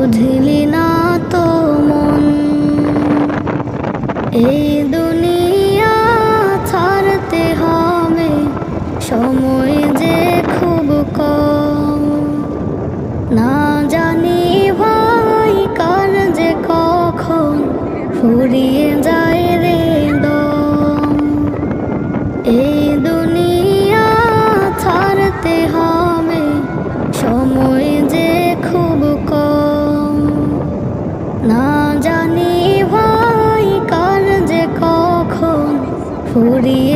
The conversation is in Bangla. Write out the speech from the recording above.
বুঝলি না তো মন, এই দুনিয়া ছাড়তে হবে, সময় যে খুব কম। না জানি ভাই কার যে কখন ফুরিয়ে যায় রে দম। এই দুনিয়া ছাড়তে হবে, সময় যে খুব কম। না জানি ভাই কার যে কখন ফুরিয়ে